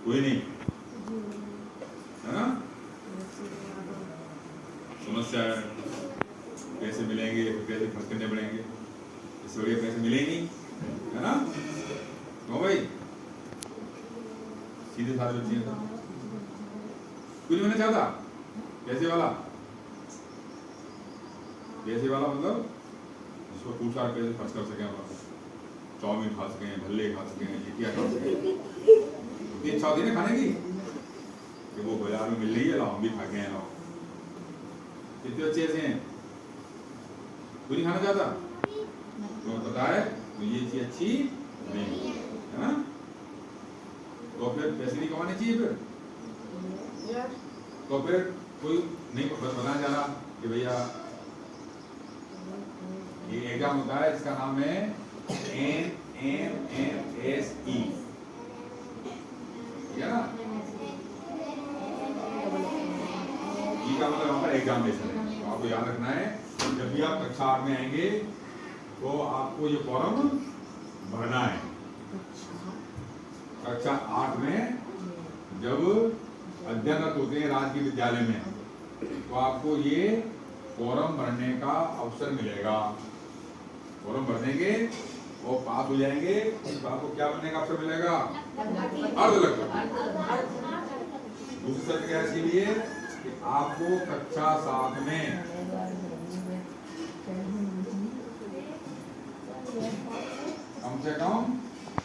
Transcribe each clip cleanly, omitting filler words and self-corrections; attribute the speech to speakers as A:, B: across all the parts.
A: कोई नहीं है ना। समस्या है, पैसे मिलेंगे, पैसे खर्च करने पड़ेंगे, इससे बढ़िया पैसे मिले ही नहीं, है ना। तो भाई सीधे साधे बच्चे हैं, कुछ मैंने चाहता पैसे वाला मतलब जिसको खूब सारे पैसे खर्च कर सके, चाउमीन खा सके, भल्ले खा सके, लिट्टियाँ खा सके, उतनी इच्छा होती है ना खाने की कि वो बाजार में मिल रही है, हम भी खा के हैं। कितने बच्चे ऐसे हैं कोई नहीं खाना चाहता, तो पता है तो ये चीज अच्छी नहीं है ना। तो फिर पैसे नहीं कमाने चाहिए फिर, तो फिर कोई नहीं बताना चाह रहा कि भैया ये एग्जाम होता है, इसका नाम है NMMSE, ठीक है ना। ई का मतलब हमारा एग्जामिनेशन है, तो आपको याद रखना है जब भी आप कक्षा 8 में आएंगे तो आपको ये फॉर्म भरना है। कक्षा 8 में जब अध्ययनरत होते हैं राजकीय विद्यालय में, तो आपको ये फॉर्म भरने का अवसर मिलेगा। फॉर्म भर देंगे और पास हो जाएंगे तो आपको क्या बनने का अवसर मिलेगा, अर्धलक्षित। दूसरी शर्त क्या है इसके लिए कि आपको कक्षा 7 में कम से कम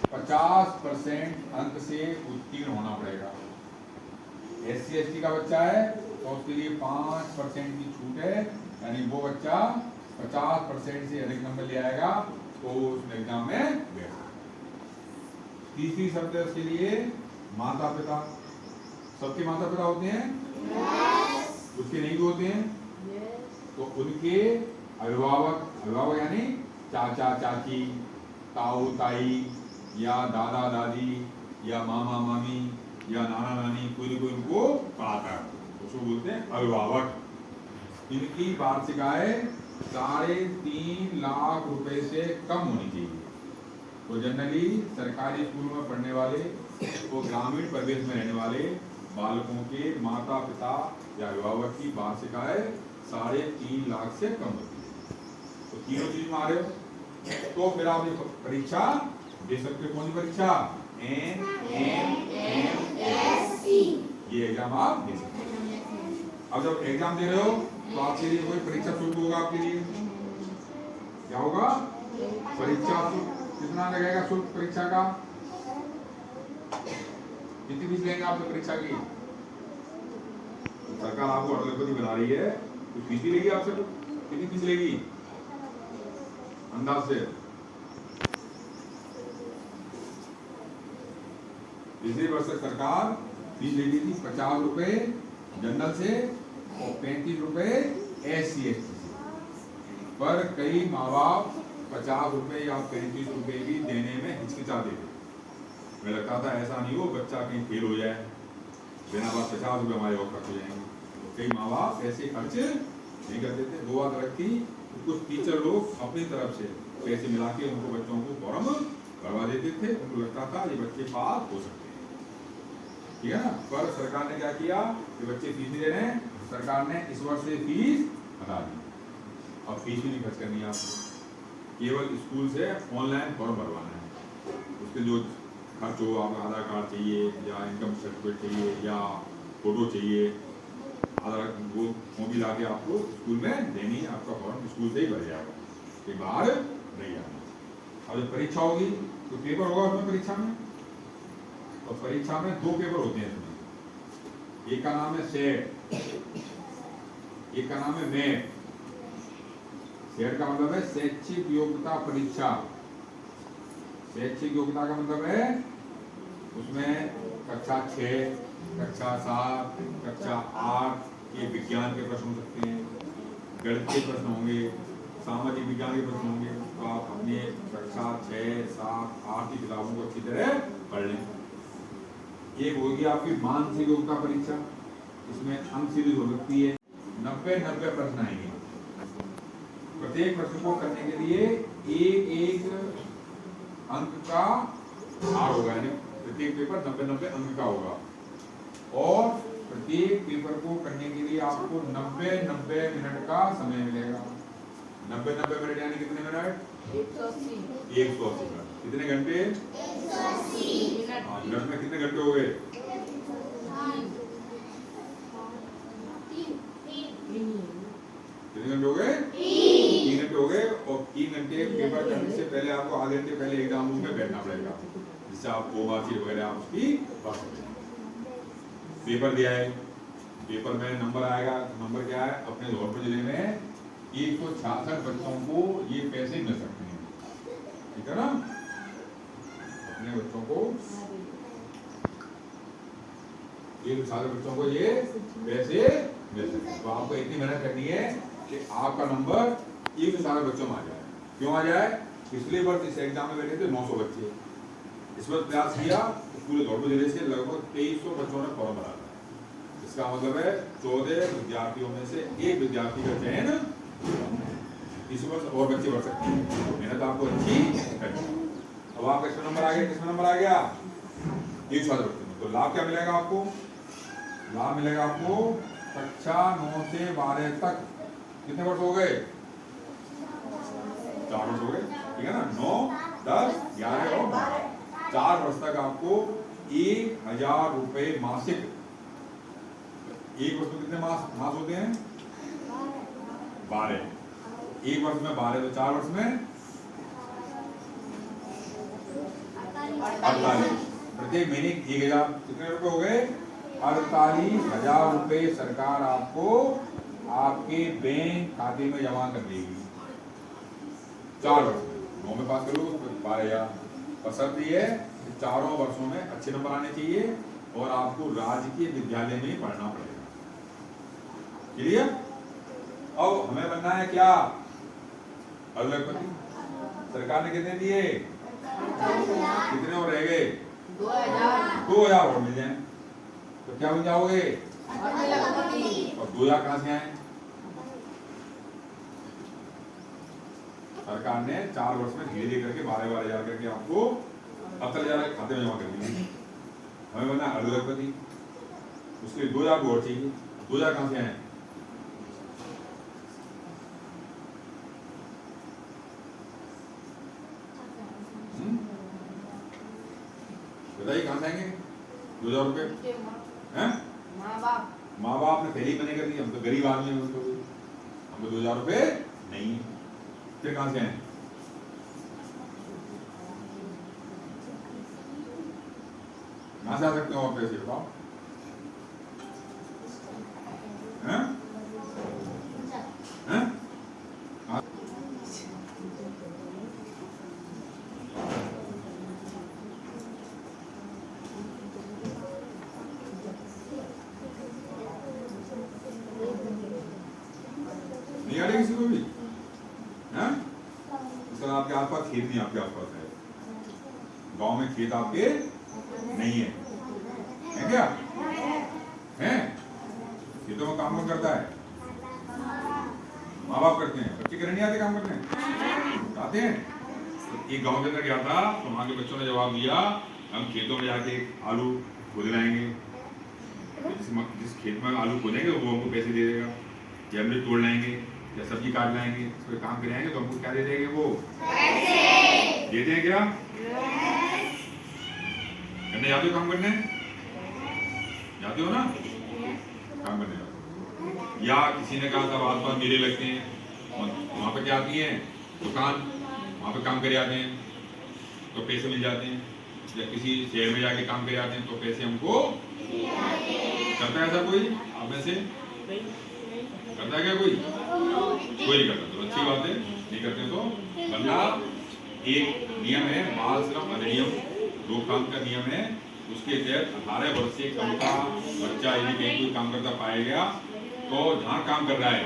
A: 50% अंक से उत्तीर्ण होना पड़ेगा। SC ST का बच्चा है तो उसके लिए 5% की छूट है, यानी वो बच्चा 50% से अधिक नंबर ले आएगा तो उस एग्जाम में बैठ। तीसरी शर्त है उसके लिए माता पिता, सबके माता पिता होते हैं, उसके नहीं भी होते हैं, तो उनके अभिभावक यानी चाचा चाची, ताऊ ताई या दादा दादी या मामा मामी या नाना नानी, कोई न कोई उनको पढ़ाता है, उसको बोलते हैं अभिभावक। इनकी वार्षिक आय 3.5 लाख रुपए से कम होनी चाहिए। तो जनरली सरकारी स्कूलों में पढ़ने वाले तो ग्रामीण प्रदेश में रहने वाले बालकों के माता पिता या अभिभावक की वार्षिक आय 3.5 लाख से कम होती है। तो तीनों चीज में आ रहे हो तो फिर आप ये परीक्षा दे सकते हो। कौन सी परीक्षा, NMMSE, ये एग्जाम आप दे सकते हो। अब जब एग्जाम दे रहे हो तो आपके लिए कोई परीक्षा शुल्क होगा, आपके लिए क्या होगा, परीक्षा शुल्क। कितना लगेगा शुल्क परीक्षा का, कितनी फीस लेंगे आपसे परीक्षा की। सरकार आपको अर्धलक्षित बना रही है तो फीस भी लेगी आपसे, तो कितनी फीस लेगी अंदाज से। पिछले वर्ष सरकार फीस लेती थी 50 रुपए जनरल से और 35 रुपए SC ST से, पर कई माँ बाप 50 रुपए या 35 रुपए भी देने में हिचकिचाते थे। मैं लगता था ऐसा नहीं हो बच्चा कहीं फेल हो जाए, बिना बात 50 रुपए हमारे और खर्च हो जाएंगे। तो कई माँ बाप ऐसे खर्च नहीं करते थे। 2 बात रखती, कुछ टीचर लोग अपनी तरफ से पैसे मिला के उनको बच्चों को फॉर्म करवा देते थे, उनको लगता था ये बच्चे पास हो सकते हैं, ठीक है ना। पर सरकार ने क्या किया कि बच्चे फीस नहीं दे रहे हैं, सरकार ने इस वर्ष से फीस हटा दी। अब फीस भी नहीं खर्च करनी है आपको, केवल स्कूल से ऑनलाइन फॉर्म भरवाना है। उसके जो खर्च हो, आपका आधार कार्ड चाहिए या इनकम सर्टिफिकेट चाहिए या फोटो चाहिए, आधार वो भी ला के आपको स्कूल में देनी है। आपका फॉर्म स्कूल से ही भर जाएगा, कि बाहर नहीं आना। अब जब परीक्षा होगी तो पेपर होगा उसमें परीक्षा में, और परीक्षा में 2 पेपर होते हैं इसमें। एक का नाम है सेट, एक का नाम है मेट। सेट का मतलब है शैक्षिक योग्यता परीक्षा। शैक्षिक योग्यता का मतलब है उसमें कक्षा 6, कक्षा 7, कक्षा 8 के विज्ञान के प्रश्न हो सकते हैं, गणित के प्रश्न होंगे, सामाजिक विज्ञान के प्रश्न होंगे। तो आप अपने कक्षा 6, 7, 8 की किताबों को अच्छी तरह पढ़ लें। एक होगी आपकी मानसिक योग्यता परीक्षा, इसमें अंक सीरीज हो सकती है, 90 प्रश्न आएंगे। प्रत्येक प्रश्न को करने के लिए एक अंक का भार होगा, यानी प्रत्येक पेपर 90-90 अंक का होगा और प्रत्येक पेपर को करने के लिए आपको 90-90 मिनट का समय मिलेगा। 90-90 मिनट यानी कितने मिनट? 180 मिनट। कितने घंटे?
B: 180
A: मिनट में कितने घंटे हो गए? 3 घंटे हो गए? 3 घंटे हो गए। और 3 घंटे पेपर करने से पहले आपको आधे घंटे पहले एग्जाम रूम में बैठना पड़ेगा, जिससे आप ओवरसीट वगैरह आप उसकी पढ़ सकें। पेपर दिया है, पेपर में नंबर आएगा। नंबर क्या है? अपने धौलपुर जिले में 166 बच्चों को ये पैसे मिल सकते हैं, ठीक है ना? अपने बच्चों को 166 बच्चों को ये पैसे मिल सकते हैं। तो आपको इतनी मेहनत करनी है कि आपका नंबर 166 बच्चों में आ जाए। क्यों आ जाए? पिछले वर्ष इस एग्जाम में बैठे थे 900 बच्चे, इस वर्ष प्रयास किया तो पूरे धौलपुर जिले से लगभग 2300 बच्चों ने फॉर्म भरा था। इसका मतलब है 14 विद्यार्थियों में से एक विद्यार्थी का चयन इस वर्ष और बच्चे बढ़ सकते हैं। मेहनत आपको अच्छी करनी है। अब आपका कितना नंबर आ गया? कितना नंबर आ गया? 166 बच्चों में। तो लाभ क्या मिलेगा आपको? लाभ मिलेगा आपको कक्षा 9 से 12 तक। कितने वर्ष हो गए? 4 वर्ष हो गए, ठीक है ना? 9, 10, 11 और 12, 4 वर्ष तक आपको 1000 रुपए मासिक। एक वर्ष में कितने मास होते हैं? 12। एक वर्ष में 12 तो 4 वर्ष में 48। प्रत्येक महीने 1000 कितने रुपए हो गए? 48,000 रुपए सरकार आपको आपके बैंक खाते में जमा कर देगी 4 वर्ष में। 9 में पास करो तो 12,000। और शर्त ये है कि चारों वर्षों में अच्छे नंबर आने चाहिए और आपको राजकीय विद्यालय में ही पढ़ना पड़ेगा। क्लियर? अब हमें बनना है क्या? अरबपति। सरकार ने कितने दिए? कितने और रह गए? 2000 और मिल जाए तो क्या बन जाओगे? और 2000 कहां से आए? सरकार ने 4 वर्ष में धीरे धीरे करके 12,000 करके आपको 78,000 खाते में जमा कर दिए। हमें बनना अरबपति, उसके लिए 2000 और चाहिए। 2000 कहां से आए? बताइए कहां से आएंगे 2000 रुपए? हैं? माँ बाप ने पहले ही मना कर दिया, हम तो गरीब आदमी हैं, हमको 2000 रुपए नहीं है। फिर कहां से आए? कहां से आ सकते हो आप पैसे? बताओ। हैं? हैं? नहीं आ रही किसी को भी? हैं? इसका आपके आसपास खेत नहीं, आपके आसपास है गांव में खेत आपके नहीं है, है क्या? हैं? खेतों में काम कौन करता है? माँ बाप करते हैं। बच्चे करने नहीं आते काम करने? आते हैं। तो एक गांव के अंदर गया था तो वहां के बच्चों ने जवाब दिया हम खेतों में जाके आलू खोद लाएंगे, जिस खेत में आलू खोदेंगे वो हमको पैसे दे देगा, या हम तोड़ लाएंगे या सब्जी काट लाएंगे, कोई काम कराएंगे तो हमको क्या दे देंगे? वो पैसे देते हैं। क्या करने जाते हो? काम करने जाते हो ना? काम करने जाते। या किसी ने कहा था आसपास मेले लगते हैं और वहां पर क्या आती है? दुकान, वहां पर काम करे जाते हैं तो पैसे मिल जाते हैं। या किसी शहर में जाके काम करे जाते हैं तो पैसे हमको करता है। ऐसा कोई आप में से करता है क्या? कोई नहीं करता। तो अच्छी बात है, नहीं करते तो। वरना एक नियम है, बाल श्रम अधिनियम रोकथाम का नियम है, उसके तहत 18 वर्ष से कम का बच्चा यदि कहीं कोई काम करता पाया गया तो जहाँ काम कर रहा है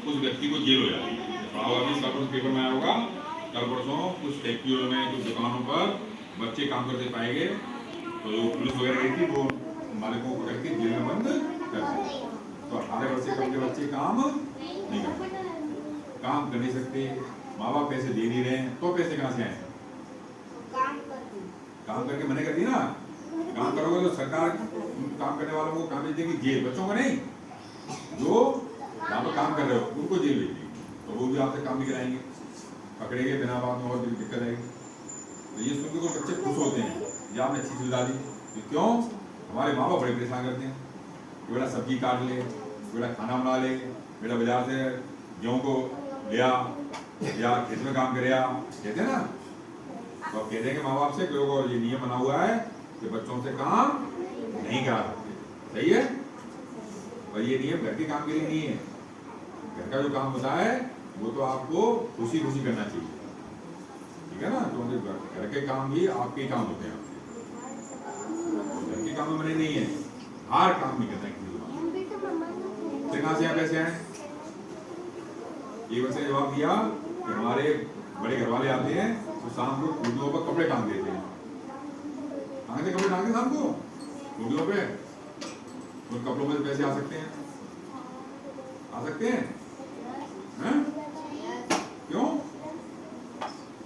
A: उस व्यक्ति को जेल हो जाती है। कल परसों पेपर में आया होगा, कल परसों कुछ फैक्ट्रियों में कुछ दुकानों पर बच्चे काम करते पाए गए तो जो पुलिस वगैरह गई थी वो मालिकों को पकड़ के जेल में बंद कर दिया। तो 18 वर्ष से कम के बच्चे काम नहीं कर सकते, काम कर नहीं सकते, माँ बाप पैसे दे नहीं रहे हैं तो पैसे कहाँ से आए? काम करके मना कर दी ना, काम करोगे तो सरकार काम करने वालों को काम भेज देगी जेल, बच्चों को नहीं। जो यहाँ पर काम कर रहे हो उनको जेल भेज देगी, तो वो भी आपसे काम नहीं कराएंगे, पकड़ेंगे बिना बात में और भी दिक्कत आएगी। तो ये सुनकर तो बच्चे खुश होते हैं, ये आपने अच्छी सुविधा दी। तो क्यों? हमारे माँ बाप बड़े परेशान करते हैं कि बेटा सब्जी काट ले, बेटा खाना बना ले, बेटा बाजार से गेहूँ को लिया या खेत में काम करे, कहते हैं ना। तो अब कहते हैं कि माँ बाप से ये नियम बना हुआ है कि बच्चों से काम नहीं करा सकते, सही है। और ये नियम घर के काम के लिए नहीं है, घर का जो काम होता है वो तो आपको खुशी खुशी करना चाहिए, ठीक है ना। तो घर के काम भी आपके काम होते हैं, घर के काम में मने नहीं है, हर काम नहीं करना है किसी को। कहाँ से पैसे आए? एक बच्चे ने जवाब दिया कि हमारे बड़े घर वाले आते हैं तो शाम को खूंटियों पर कपड़े टांग देते हैं। कहाँ से कपड़े टांगते शाम को? खूंटियों पे। उन कपड़ों में पैसे आ सकते हैं, आ सकते हैं, हैं? क्यों?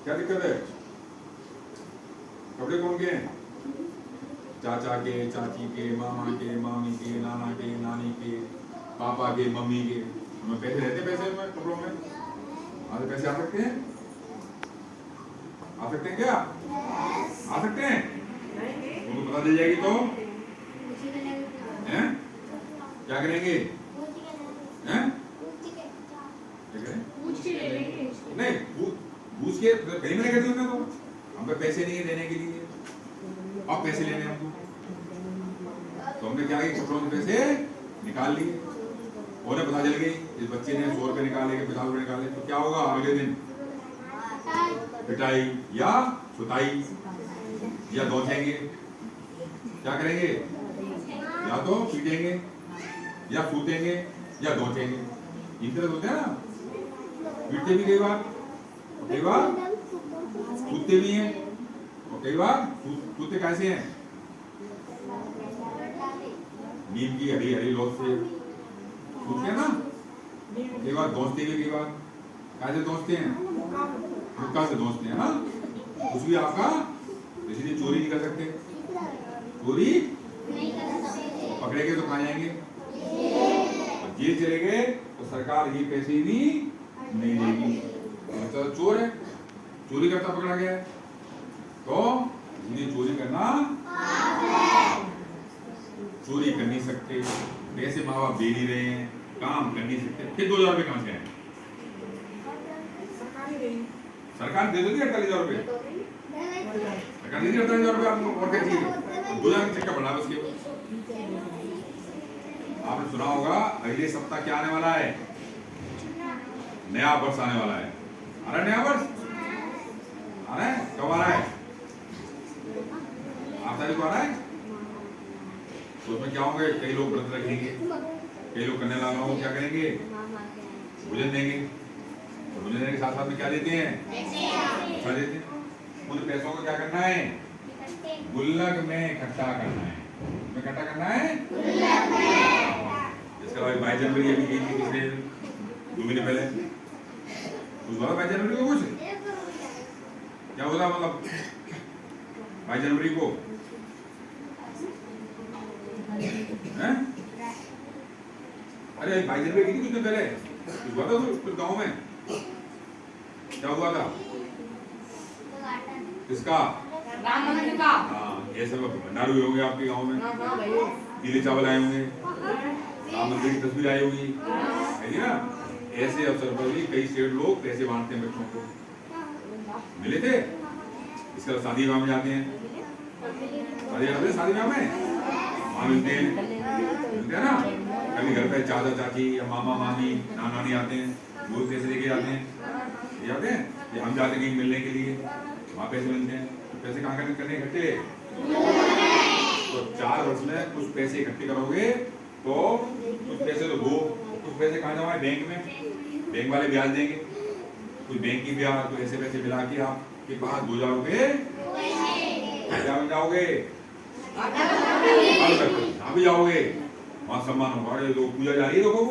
A: क्या दिक्कत है? कपड़े कौन के हैं? चाचा के, चाची के, मामा के, मामी के, नाना के, नानी के, पापा के, मम्मी के। उनमें पैसे रहते हैं, पैसे में कपड़ों में आधे पैसे आ सकते हैं, आ सकते हैं क्या? आ सकते हैं? उनको पता चल जाएगी तो हैं? क्या करेंगे? हैं? नहीं पूछ के कहीं मैंने कर दी तो हम पे पैसे नहीं है देने के लिए, अब पैसे लेने हमको, तो हमने क्या किया, कपड़ों से पैसे निकाल लिए। उन्हें पता चल गई इस बच्चे ने 100 रुपए निकाले, 50 रुपए निकाले, तो क्या होगा अगले दिन? पिटाई या सुताई या दौड़ेंगे। क्या करेंगे? या तो पीटेंगे या सूतेंगे या दौड़ेंगे। इन तरह होते हैं ना, पीटते भी कई बार सूते भी हैं, और कई बार सूते कैसे हैं? नीम की हरी हरी लौट से सूते हैं ना, कई बार दोस्ते भी, कई बार कैसे दोस्ते हैं? मुक्का से दोस्ते हैं ना। कुछ भी आपका इसलिए चोरी नहीं कर सकते, चोरी पकड़ेंगे तो कहाँ जाएंगे? जेल चले गए तो सरकार ये पैसे भी नहीं देगी। तो चोर है, चोरी करता पकड़ा गया, तो इसलिए चोरी करना, चोरी कर नहीं सकते, पैसे माँ बाप दे नहीं रहे हैं, काम कर नहीं सकते, फिर 2000 रुपये कहाँ से आए? सरकार दे देगी 48,000 रुपये, सरकार दे देगी 48,000 रुपये आपको, और क्या चाहिए? 2000 का चक्का बढ़ा उसके। आपने सुना होगा अगले सप्ताह क्या आने वाला है? नया वर्ष आने वाला है। आ रहा है नया वर्ष? आ रहा है? कब आ रहा है? 8 तारीख को आ रहा है। तो उसमें क्या होंगे? कई लोग व्रत रखेंगे, कई लोग करने वालों को क्या करेंगे? भोजन देंगे। तो भोजन देने के साथ साथ में क्या देते हैं? पैसा देते हैं। उन पैसों को क्या करना है? गुल्लक में इकट्ठा करना है। में इकट्ठा करना है। इसके बाद 22 जनवरी अभी गई थी, पिछले 2 महीने पहले। उस बार 22 जनवरी को कुछ क्या होगा, मतलब 22 जनवरी को हैं? अरे 22 जनवरी की कुछ दिन पहले कुछ हुआ था तो गाँव में क्या हुआ था? किसका?
B: राम मंदिर का।
A: हाँ, ये सब भंडार हुए होंगे आपके गाँव में, पीले चावल आए होंगे, राम मंदिर की तस्वीर आई होगी, है ना। ऐसे अवसर पर भी कई सेठ लोग पैसे बांटते हैं बच्चों को। मिले थे? इसके बाद शादी विवाह में जाते हैं, शादी विवाह में वहाँ मिलते हैं ना। कभी घर पे चाचा चाची या मामा मामी नाना नानी आते हैं, वो पैसे लेके जाते हैं, या हम जाते हैं मिलने के लिए, वहाँ पैसे मिलते हैं। तो पैसे कहाँ करने इकट्ठे? तो 4 वर्ष में कुछ पैसे इकट्ठे करोगे तो कुछ पैसे तो दो, कुछ पैसे कहाँ जमा है? बैंक में, बैंक वाले ब्याज देंगे, कुछ बैंक की ब्याज, तो ऐसे पैसे मिला के आपके पास 2000 रुपये क्या बन जाओगे? भी जाओगे, वहाँ सम्मान होगा। अरे लोग पूजा जा रही है, देखो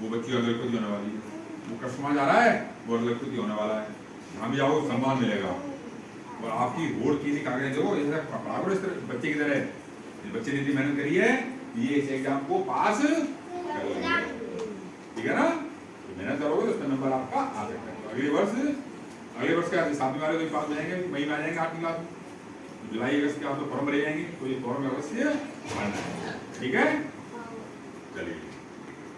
A: वो बच्ची अगरबत्ती होने वाली है, वो कस्टमर जा रहा है, वो अगरबत्ती होने वाला है, वहाँ भी जाओगे सम्मान मिलेगा। और आपकी होड़ की कागज देखो, इस तरह बच्चे की तरह इस बच्चे ने इतनी मेहनत करी है, ये इस एग्जाम को पास कर लेंगे, ठीक है ना। तो मेहनत करोगे तो उसका नंबर आपका आ सकता है। तो अगले वर्ष का 7वीं वाले तो पास हो जाएंगे, मई में आ जाएंगे 8वीं क्लास में, जुलाई अगस्त के आप तो फॉर्म भरे जाएंगे, तो ये फॉर्म अवश्य भरना है, ठीक है। चलिए।